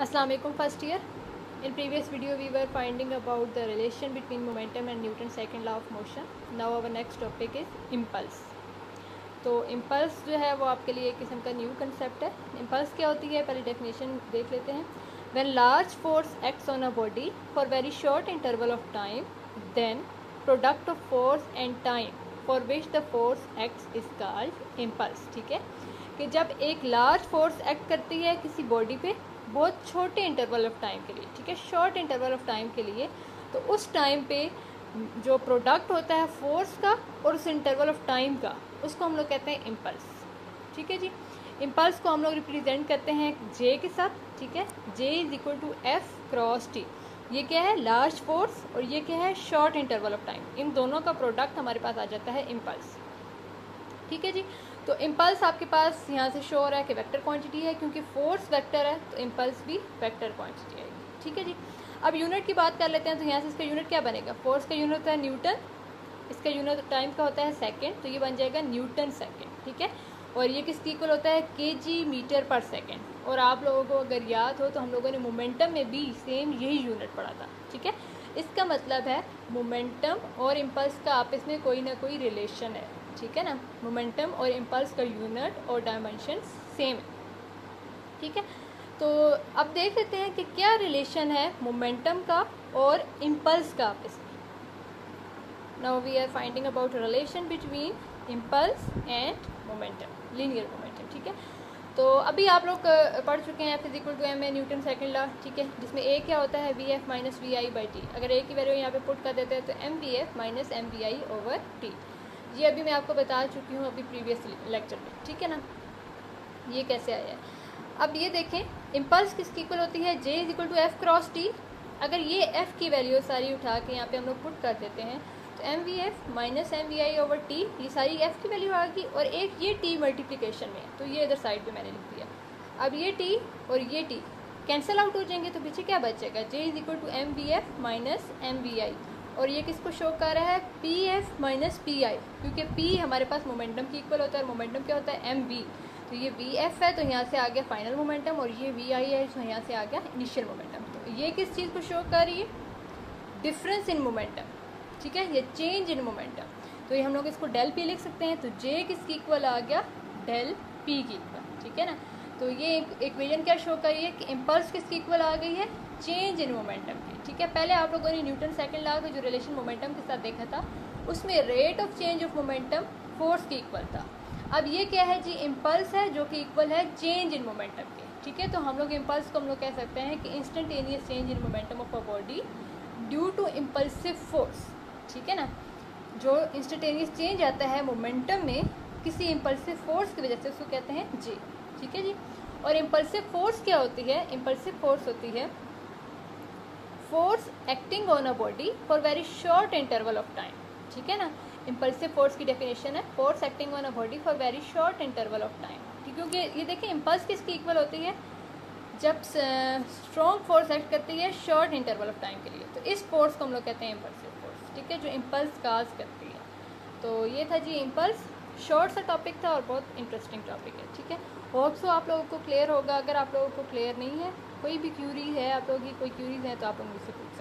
Assalamu alaikum first year. In previous video we were finding about the relation between momentum and Newton's second law of motion. Now our next topic is impulse. तो impulse जो है वो आपके लिए एक किस्म का new concept है. इम्पल्स क्या होती है पहले डेफिनेशन देख लेते हैं. When large force acts on a body for very short interval of time, then product of force and time for which the force acts is called impulse. ठीक है कि जब एक लार्ज फोर्स एक्ट करती है किसी बॉडी पे बहुत छोटे इंटरवल ऑफ टाइम के लिए, ठीक है, शॉर्ट इंटरवल ऑफ टाइम के लिए, तो उस टाइम पे जो प्रोडक्ट होता है फोर्स का और उस इंटरवल ऑफ टाइम का, उसको हम लोग कहते हैं इम्पल्स. ठीक है जी. इम्पल्स को हम लोग रिप्रेजेंट करते हैं जे के साथ. ठीक है, J is equal to F cross T. ये क्या है? Large force. और ये क्या है? Short interval of time. इन दोनों का प्रोडक्ट हमारे पास आ जाता है इम्पल्स. ठीक है जी. तो इम्पल्स आपके पास यहाँ से शो हो रहा है कि वेक्टर क्वांटिटी है, क्योंकि फोर्स वेक्टर है तो इम्पल्स भी वेक्टर क्वांटिटी आएगी. ठीक है जी. अब यूनिट की बात कर लेते हैं. तो यहाँ से इसका यूनिट क्या बनेगा? फोर्स का यूनिट होता है न्यूटन, इसका यूनिट टाइम का होता है सेकेंड, तो ये बन जाएगा न्यूटन सेकेंड. ठीक है. और ये किसके इक्वल होता है? केजी मीटर पर सेकेंड. और आप लोगों को अगर याद हो तो हम लोगों ने मोमेंटम में भी सेम यही यूनिट पढ़ा था. ठीक है. इसका मतलब है मोमेंटम और इम्पल्स का आपस में कोई ना कोई रिलेशन है. ठीक है ना. मोमेंटम और इम्पल्स का यूनिट और डायमेंशन सेम है. ठीक है. तो अब देख लेते हैं कि क्या रिलेशन है मोमेंटम का और इम्पल्स का आपस में. Now we are finding about relation between impulse and momentum, linear momentum. ठीक है. तो अभी आप लोग पढ़ चुके हैं F equal to M A Newton second law. ठीक है, जिसमें ए क्या होता है? V F minus V I by T. अगर ए की वैल्यू यहाँ पे पुट कर देते हैं तो M V F minus M V I over T. ये अभी मैं आपको बता चुकी हूँ अभी प्रीवियस लेक्चर में. ठीक है ना. ये कैसे आया है? अब ये देखें, इम्पल्स किसकी इक्वल होती है? J is equal to F cross T. अगर ये एफ की वैल्यू सारी उठा के यहाँ पे हम लोग पुट कर देते हैं तो M V F minus M V I over T, ये सारी एफ की वैल्यू आ गई. और एक ये टी मल्टीप्लिकेशन में, तो ये इधर साइड पे मैंने लिख दिया. अब ये टी और ये टी कैंसिल आउट हो जाएंगे, तो पीछे क्या बचेगा? J is equal to M V F minus M V I. और ये किसको शो कर रहा है? P F minus P I, क्योंकि पी हमारे पास मोमेंटम की इक्वल होता है और मोमेंटम क्या होता है? M V. तो ये वी एफ है तो यहाँ से आ गया फाइनल मोमेंटम, और ये वी आई है तो यहाँ से आ गया इनिशियल मोमेंटम. तो ये किस चीज़ को शो कर रही है? Difference in momentum. ठीक है, ये चेंज इन मोमेंटम. तो ये हम लोग इसको डेल पी लिख सकते हैं. तो जे किसकी इक्वल आ गया? डेल पी की इक्वल. ठीक है ना. तो ये इक्वेशन क्या शो कर रही है कि इम्पल्स किसकी इक्वल आ गई है? चेंज इन मोमेंटम की. ठीक है. पहले आप लोगों ने न्यूटन सेकंड लॉ का जो रिलेशन मोमेंटम के साथ देखा था, उसमें rate of change of momentum force की इक्वल था. अब ये क्या है जी? इम्पल्स है जो कि इक्वल है चेंज इन मोमेंटम के. ठीक है. तो हम लोग इम्पल्स को हम लोग कह सकते हैं कि instantaneous change in momentum of a body due to impulsive force. ठीक है ना. जो इंस्टेंटेनियस चेंज आता है मोमेंटम में किसी इम्पल्सिव फोर्स की वजह से, उसको कहते हैं जे. ठीक है जी. और इम्पल्सिव फोर्स क्या होती है? इम्पल्सिव फोर्स होती है force acting on a body for very short interval of time. ठीक है ना. इम्पल्सिव फोर्स की डेफिनेशन है force acting on a body for very short interval of time. क्योंकि ये देखिए इम्पल्स किसकी इक्वल होती है? जब स्ट्रॉन्ग फोर्स एक्ट करती है शॉर्ट इंटरवल ऑफ टाइम के लिए, तो इस फोर्स को हम लोग कहते हैं इम्पल्सिव फोर्स. ठीक है, जो इम्पल्स काज करती है. तो ये था जी इम्पल्स. शॉर्ट सा टॉपिक था और बहुत इंटरेस्टिंग टॉपिक है. ठीक है. होप सो आप लोगों को क्लियर होगा. अगर आप लोगों को क्लियर नहीं है, कोई भी क्यूरी है, आप लोगों की कोई क्यूरीज हैं, तो आप लोग मुझसे पूछ सकते हैं.